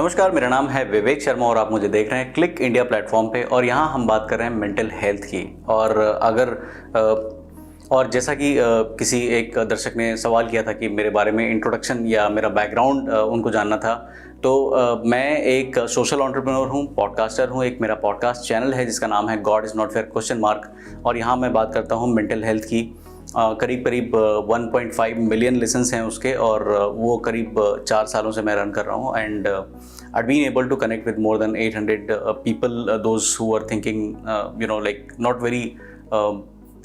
नमस्कार, मेरा नाम है विवेक शर्मा और आप मुझे देख रहे हैं क्लिक इंडिया प्लेटफॉर्म पे। और यहाँ हम बात कर रहे हैं मेंटल हेल्थ की। और जैसा कि किसी एक दर्शक ने सवाल किया था कि मेरे बारे में इंट्रोडक्शन या मेरा बैकग्राउंड उनको जानना था, तो मैं एक सोशल एंटरप्रेन्योर हूँ, पॉडकास्टर हूँ। एक मेरा पॉडकास्ट चैनल है जिसका नाम है God is not fair question mark, और यहाँ मैं बात करता हूँ मेंटल हेल्थ की। करीब 1.5 मिलियन लिसन्स हैं उसके, और वो करीब 4 सालों से मैं रन कर रहा हूँ। And I've been able to connect with more than 800 people, those who are thinking like not very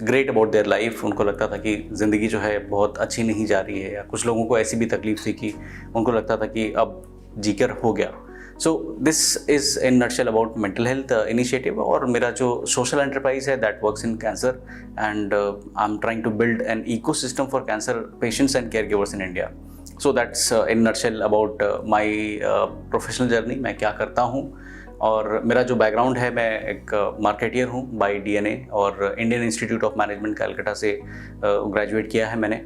great about their life। उनको लगता था कि ज़िंदगी जो है बहुत अच्छी नहीं जा रही है, या कुछ लोगों को ऐसी भी तकलीफ थी कि उनको लगता था कि अब जीकर हो गया। So this is in nutshell about mental health initiative. और मेरा जो सोशल एंटरप्राइज है that works in cancer, and I am trying to build an ecosystem for cancer patients and care givers in India. So that's in nutshell about my professional journey, मैं क्या करता हूँ। और मेरा जो बैकग्राउंड है, मैं एक मार्केटियर हूँ बाय डीएनए, और Indian institute of management Calcutta से ग्रेजुएट किया है मैंने।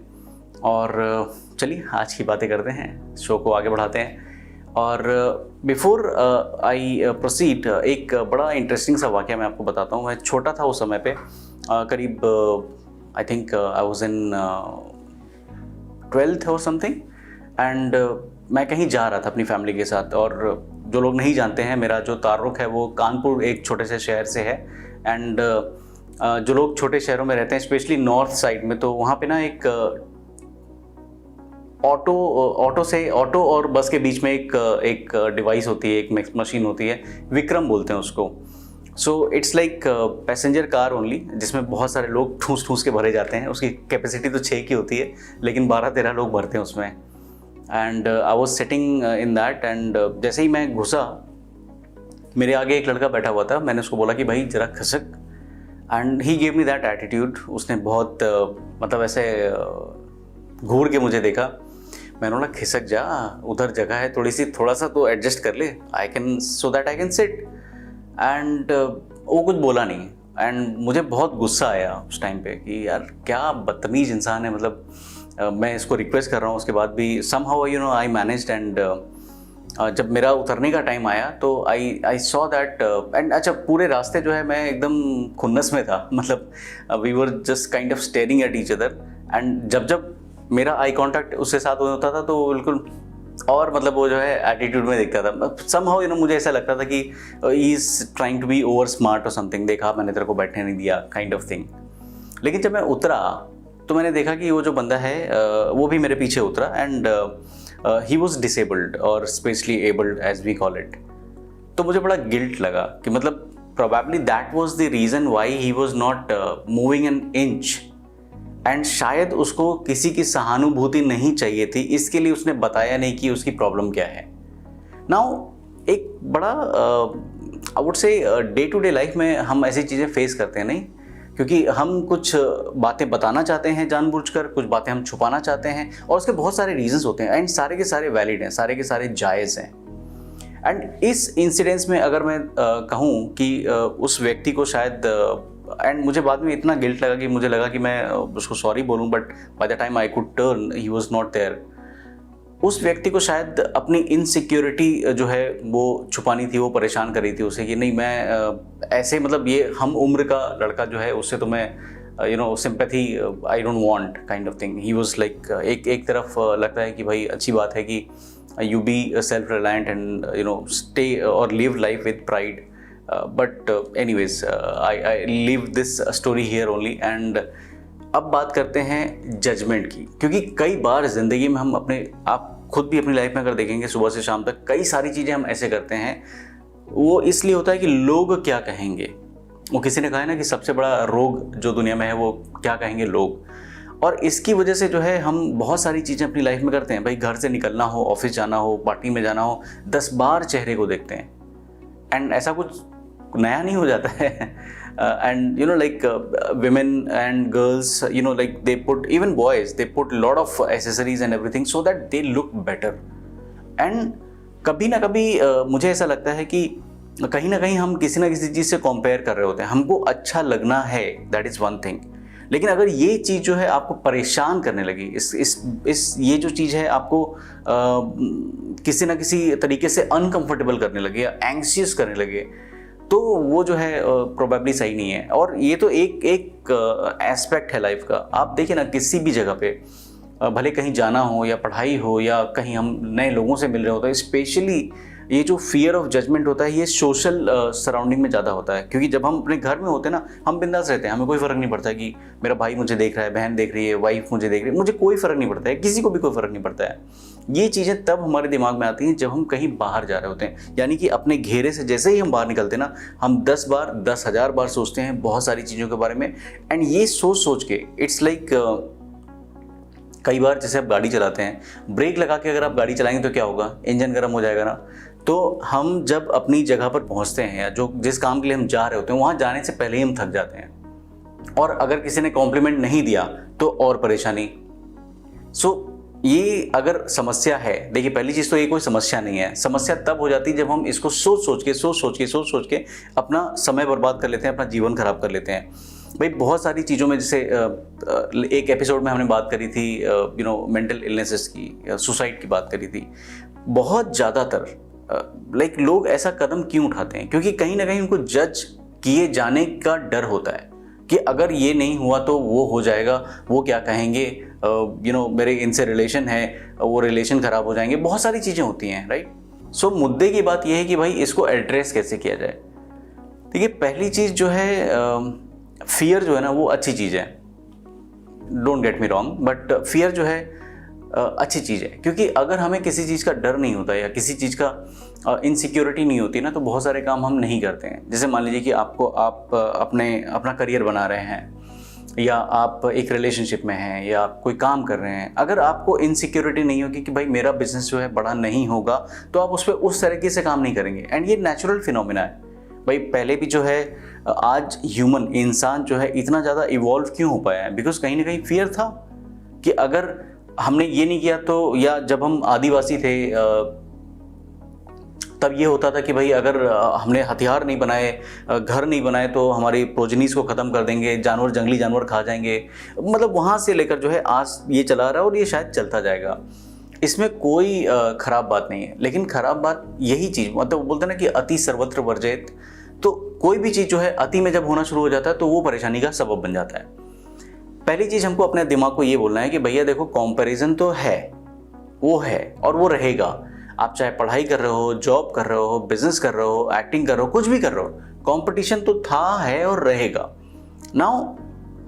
और चलिए आज की बातें करते हैं, शो को आगे बढ़ाते हैं। और बिफोर आई प्रोसीड, एक बड़ा इंटरेस्टिंग सा वाक़या मैं आपको बताता हूँ। मैं छोटा था उस समय पे, करीब I think I was in 12th और समथिंग। एंड मैं कहीं जा रहा था अपनी फैमिली के साथ। और जो लोग नहीं जानते हैं, मेरा जो ताल्लुक़ है वो कानपुर एक छोटे से शहर से है। एंड जो लोग छोटे शहरों में रहते हैं, स्पेशली नॉर्थ साइड में, तो वहाँ पे ना एक ऑटो और बस के बीच में एक डिवाइस होती है, एक मशीन होती है, विक्रम बोलते हैं उसको। So it's like passenger car only, जिसमें बहुत सारे लोग ठूस ठूस के भरे जाते हैं। उसकी कैपेसिटी तो 6 की होती है, लेकिन 12-13 लोग भरते हैं उसमें। And I was sitting in that, and जैसे ही मैं घुसा, मेरे आगे एक लड़का बैठा हुआ था। मैंने उसको बोला कि भाई ज़रा खसक, and he gave me that attitude. उसने बहुत मतलब ऐसे घूर के मुझे देखा। मैंने बोला खिसक जा, उधर जगह है थोड़ी सी, थोड़ा सा तो एडजस्ट कर ले, I can so that I can sit. And वो कुछ बोला नहीं। एंड मुझे बहुत गुस्सा आया उस टाइम पे कि यार क्या बदतमीज़ इंसान है। मतलब मैं इसको रिक्वेस्ट कर रहा हूँ, उसके बाद भी समहाउ आई मैनेज्ड। एंड जब मेरा उतरने का टाइम आया तो आई सॉ दैट। एंड अच्छा, पूरे रास्ते जो है मैं एकदम खुन्नस में था। मतलब we were just kind of staring at each other. And जब मेरा आई कांटेक्ट उसके साथ होता था तो बिल्कुल, और मतलब वो जो है एटीट्यूड में दिखता था। समहाउ मुझे ऐसा लगता था कि he is trying to be over smart और समथिंग, देखा मैंने तेरे को बैठने नहीं दिया, काइंड ऑफ थिंग। लेकिन जब मैं उतरा तो मैंने देखा कि वो जो बंदा है वो भी मेरे पीछे उतरा। एंड ही वॉज डिसेबल्ड, और specially abled as we call it. तो मुझे बड़ा गिल्ट लगा कि मतलब probably that was the reason why he was not moving an inch. And शायद उसको किसी की सहानुभूति नहीं चाहिए थी, इसके लिए उसने बताया नहीं कि उसकी प्रॉब्लम क्या है। नाउ एक बड़ा I would say day to day life में हम ऐसी चीज़ें फेस करते हैं, नहीं? क्योंकि हम कुछ बातें बताना चाहते हैं जानबूझकर, कुछ बातें हम छुपाना चाहते हैं, और उसके बहुत सारे रीजंस होते हैं। एंड सारे के सारे वैलिड हैं, सारे के सारे जायज़ हैं। एंड इस इंसिडेंस में अगर मैं कहूँ कि उस व्यक्ति को शायद एंड मुझे बाद में इतना गिल्ट लगा कि मुझे लगा कि मैं उसको सॉरी बोलूं, but by the time I could turn he was not there. उस व्यक्ति को शायद अपनी इनसिक्योरिटी जो है वो छुपानी थी, वो परेशान कर रही थी उसे कि नहीं, मैं ऐसे मतलब ये हम उम्र का लड़का जो है उससे तो मैं sympathy I don't want, kind of thing. He was like एक तरफ लगता है कि भाई अच्छी बात है कि you be self reliant and stay और live life with pride. But anyways I leave this story here only. And अब बात करते हैं जजमेंट की, क्योंकि कई बार ज़िंदगी में हम आप खुद भी अपनी लाइफ में अगर देखेंगे, सुबह से शाम तक कई सारी चीज़ें हम ऐसे करते हैं। वो इसलिए होता है कि लोग क्या कहेंगे। वो किसी ने कहा है ना कि सबसे बड़ा रोग जो दुनिया में है वो क्या कहेंगे लोग। और इसकी वजह से जो है हम बहुत सारी चीज़ें अपनी लाइफ में करते हैं। भाई घर से निकलना हो, ऑफिस जाना हो, पार्टी में जाना हो, 10 बार चेहरे को देखते हैं। एंड ऐसा कुछ नया नहीं हो जाता है। And like women and girls, like they put, even boys, they put lot of accessories and everything so that they look better. And कभी ना कभी मुझे ऐसा लगता है कि कहीं ना कहीं हम किसी ना किसी चीज़ से कंपेयर कर रहे होते हैं। हमको अच्छा लगना है, दैट इज़ वन थिंग, लेकिन अगर ये चीज़ जो है आपको परेशान करने लगी, इस ये जो चीज़ है आपको किसी ना किसी तरीके से अनकंफर्टेबल करने लगे या एंग्शियस करने लगे, तो वो जो है प्रोबेबली सही नहीं है। और ये तो एक एस्पेक्ट है लाइफ का। आप देखिए ना, किसी भी जगह पे भले कहीं जाना हो या पढ़ाई हो या कहीं हम नए लोगों से मिल रहे होते हैं, स्पेशली ये जो फियर ऑफ जजमेंट होता है ये सोशल सराउंडिंग में ज़्यादा होता है। क्योंकि जब हम अपने घर में होते हैं ना, हम बिंदास रहते हैं, हमें कोई फ़र्क नहीं पड़ता है कि मेरा भाई मुझे देख रहा है, बहन देख रही है, वाइफ मुझे देख रही है, मुझे कोई फ़र्क नहीं पड़ता है, किसी को भी कोई फ़र्क नहीं पड़ता है। ये चीज़ें तब हमारे दिमाग में आती हैं जब हम कहीं बाहर जा रहे होते हैं, यानी कि अपने घेरे से जैसे ही हम बाहर निकलते हैं ना, हम 10 बार 10,000 बार सोचते हैं बहुत सारी चीज़ों के बारे में। एंड ये सोच के इट्स लाइक कई बार जैसे आप गाड़ी चलाते हैं, ब्रेक लगा के अगर आप गाड़ी चलाएंगे तो क्या होगा, इंजन गर्म हो जाएगा ना। तो हम जब अपनी जगह पर पहुंचते हैं या जो जिस काम के लिए हम जा रहे होते हैं, वहां जाने से पहले ही हम थक जाते हैं। और अगर किसी ने कॉम्प्लीमेंट नहीं दिया तो और परेशानी। ये अगर समस्या है, देखिए पहली चीज़ तो ये कोई समस्या नहीं है। समस्या तब हो जाती है जब हम इसको सोच सोच के अपना समय बर्बाद कर लेते हैं, अपना जीवन खराब कर लेते हैं। भाई बहुत सारी चीज़ों में, जैसे एक एपिसोड में हमने बात करी थी मेंटल इलनेसेस की, सुसाइड की बात करी थी। बहुत ज़्यादातर लोग ऐसा कदम क्यों उठाते हैं? क्योंकि कहीं ना कहीं उनको जज किए जाने का डर होता है कि अगर ये नहीं हुआ तो वो हो जाएगा, वो क्या कहेंगे, मेरे इनसे रिलेशन है, वो रिलेशन ख़राब हो जाएंगे, बहुत सारी चीज़ें होती हैं, राइट। सो मुद्दे की बात यह है कि भाई इसको एड्रेस कैसे किया जाए। देखिए पहली चीज़ जो है, फियर जो है ना वो अच्छी चीज़ है, don't get me wrong, but fear जो है अच्छी चीज़ है। क्योंकि अगर हमें किसी चीज़ का डर नहीं होता या किसी चीज़ का इनसिक्योरिटी नहीं होती ना, तो बहुत सारे काम हम नहीं करते हैं। जैसे मान लीजिए कि आप अपना करियर बना रहे हैं या आप एक रिलेशनशिप में हैं या आप कोई काम कर रहे हैं, अगर आपको इनसिक्योरिटी नहीं होगी कि भाई मेरा बिजनेस जो है बड़ा नहीं होगा, तो आप उस पर उस तरीके से काम नहीं करेंगे। एंड ये नेचुरल फिनोमिना है भाई। पहले भी जो है, आज इंसान जो है इतना ज़्यादा इवॉल्व क्यों हो पाया है? बिकॉज कहीं ना कहीं फियर था कि अगर हमने ये नहीं किया तो, या जब हम आदिवासी थे तब ये होता था कि भाई अगर हमने हथियार नहीं बनाए, घर नहीं बनाए, तो हमारी प्रोजनीज को ख़त्म कर देंगे, जंगली जानवर खा जाएंगे। मतलब वहाँ से लेकर जो है आज ये चला रहा है और ये शायद चलता जाएगा। इसमें कोई ख़राब बात नहीं है, लेकिन ख़राब बात यही चीज़, मतलब बोलते हैं ना कि अति सर्वत्र वर्जित। तो कोई भी चीज़ जो है अति में जब होना शुरू हो जाता है तो वो परेशानी का सबब बन जाता है। पहली चीज़ हमको अपने दिमाग को ये बोलना है कि भैया देखो, कंपैरिजन तो है, वो है और वो रहेगा। आप चाहे पढ़ाई कर रहे हो, जॉब कर रहे हो, बिजनेस कर रहे हो, एक्टिंग कर रहे हो, कुछ भी कर रहे हो, कंपटीशन तो था, है और रहेगा। नाउ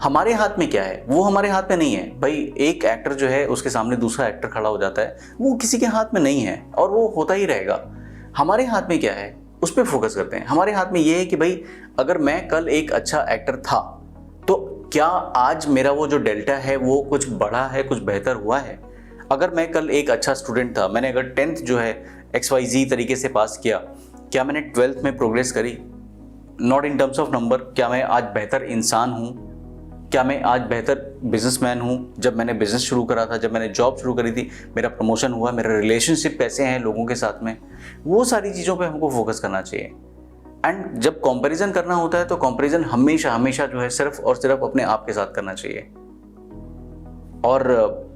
हमारे हाथ में क्या है? वो हमारे हाथ में नहीं है भाई। एक एक्टर जो है उसके सामने दूसरा एक्टर खड़ा हो जाता है, वो किसी के हाथ में नहीं है और वो होता ही रहेगा। हमारे हाथ में क्या है उस पर फोकस करते हैं। हमारे हाथ में ये है कि भाई अगर मैं कल एक अच्छा एक्टर था तो क्या आज मेरा वो जो डेल्टा है वो कुछ बढ़ा है, कुछ बेहतर हुआ है? अगर मैं कल एक अच्छा स्टूडेंट था, मैंने अगर 10th जो है XYZ तरीके से पास किया, क्या मैंने 12th में प्रोग्रेस करी? Not in terms of number. क्या मैं आज बेहतर इंसान हूँ? क्या मैं आज बेहतर बिजनेसमैन हूँ? जब मैंने बिजनेस शुरू करा था, जब मैंने जॉब शुरू करी थी, मेरा प्रमोशन हुआ, मेरे रिलेशनशिप कैसे हैं लोगों के साथ में, वो सारी चीज़ों पे हमको फोकस करना चाहिए। एंड जब कंपैरिजन करना होता है तो कंपैरिजन हमेशा हमेशा जो है सिर्फ और सिर्फ अपने आप के साथ करना चाहिए। और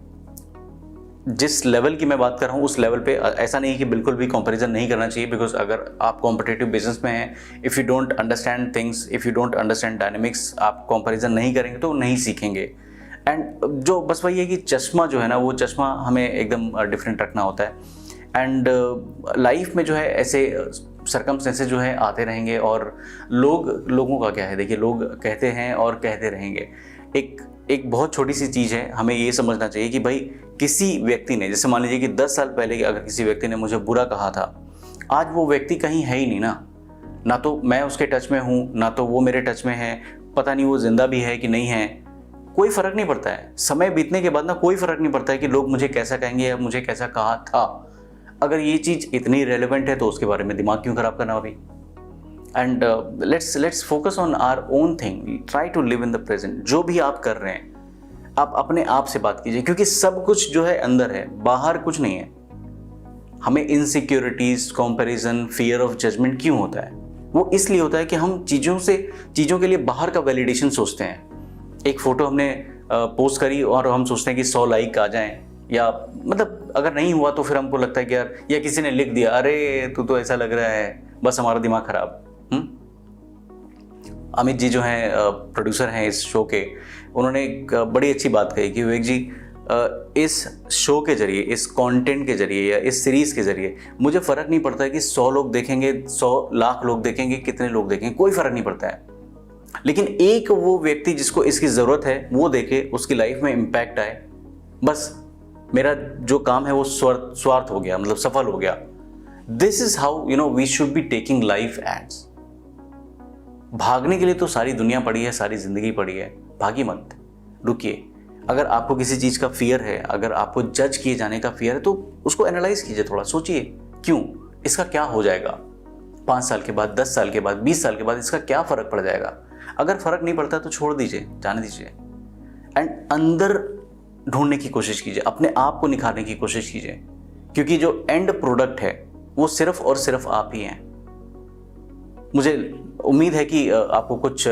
जिस लेवल की मैं बात कर रहा हूँ उस लेवल पे ऐसा नहीं है कि बिल्कुल भी कंपैरिजन नहीं करना चाहिए। बिकॉज अगर आप कॉम्पिटिटिव बिजनेस में हैं, if you don't understand things, if you don't understand dynamics, आप कंपैरिजन नहीं करेंगे तो नहीं सीखेंगे। एंड जो बस वही है कि चश्मा जो है ना, वो चश्मा हमें एकदम डिफरेंट रखना होता है। एंड लाइफ में जो है ऐसे सर्कमस्टेंसेस जो है आते रहेंगे और लोगों का क्या है, देखिए लोग कहते हैं और कहते रहेंगे। एक बहुत छोटी सी चीज़ है, हमें ये समझना चाहिए कि भाई किसी व्यक्ति ने, जैसे मान लीजिए कि 10 साल पहले अगर किसी व्यक्ति ने मुझे बुरा कहा था, आज वो व्यक्ति कहीं है ही नहीं ना तो मैं उसके टच में हूँ, ना तो वो मेरे टच में है, पता नहीं वो जिंदा भी है कि नहीं है, कोई फ़र्क नहीं पड़ता है। समय बीतने के बाद ना कोई फ़र्क नहीं पड़ता है कि लोग मुझे कैसा कहेंगे या मुझे कैसा कहा था। अगर ये चीज़ इतनी रेलेवेंट है तो उसके बारे में दिमाग क्यों ख़राब करना अभी। And let's focus on our own thing, try to live in the present. जो भी आप कर रहे हैं आप अपने आप से बात कीजिए, क्योंकि सब कुछ जो है अंदर है, बाहर कुछ नहीं है। हमें insecurities, comparison, fear of judgement क्यों होता है? वो इसलिए होता है कि हम चीज़ों के लिए बाहर का वैलिडेशन सोचते हैं। एक फ़ोटो हमने पोस्ट करी और हम सोचते हैं कि 100 लाइक आ जाएं, या मतलब अगर नहीं हुआ तो फिर हमको लगता है कि यार, या किसी ने लिख दिया अरे तू तो ऐसा लग रहा है, बस हमारा दिमाग खराब। अमित जी जो हैं प्रोड्यूसर हैं इस शो के, उन्होंने एक बड़ी अच्छी बात कही कि विवेक जी, इस शो के जरिए, इस कंटेंट के जरिए या इस सीरीज़ के जरिए मुझे फ़र्क नहीं पड़ता है कि 100 लोग देखेंगे, 100 लाख लोग देखेंगे, कितने लोग देखेंगे, कोई फ़र्क नहीं पड़ता है। लेकिन एक वो व्यक्ति जिसको इसकी ज़रूरत है वो देखे, उसकी लाइफ में इम्पैक्ट आए, बस मेरा जो काम है वो स्वार्थ हो गया, मतलब सफल हो गया। This is how we should be taking life aids. भागने के लिए तो सारी दुनिया पड़ी है, सारी जिंदगी पड़ी है, भागी मत, रुकिए। अगर आपको किसी चीज़ का फियर है, अगर आपको जज किए जाने का फियर है, तो उसको एनालाइज कीजिए, थोड़ा सोचिए क्यों, इसका क्या हो जाएगा 5 साल के बाद, 10 साल के बाद, 20 साल के बाद, इसका क्या फ़र्क पड़ जाएगा। अगर फ़र्क नहीं पड़ता तो छोड़ दीजिए, जाने दीजिए, एंड अंदर ढूंढने की कोशिश कीजिए, अपने आप को निखारने की कोशिश कीजिए, क्योंकि जो एंड प्रोडक्ट है वो सिर्फ और सिर्फ आप ही हैं। मुझे उम्मीद है कि आपको कुछ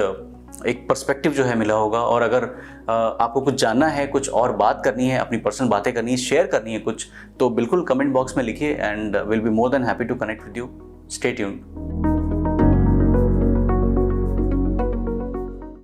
एक पर्सपेक्टिव जो है मिला होगा, और अगर आपको कुछ जानना है, कुछ और बात करनी है, अपनी पर्सनल बातें करनी है, शेयर करनी है कुछ, तो बिल्कुल कमेंट बॉक्स में लिखिए, and will be more than happy to connect with you. Stay tuned.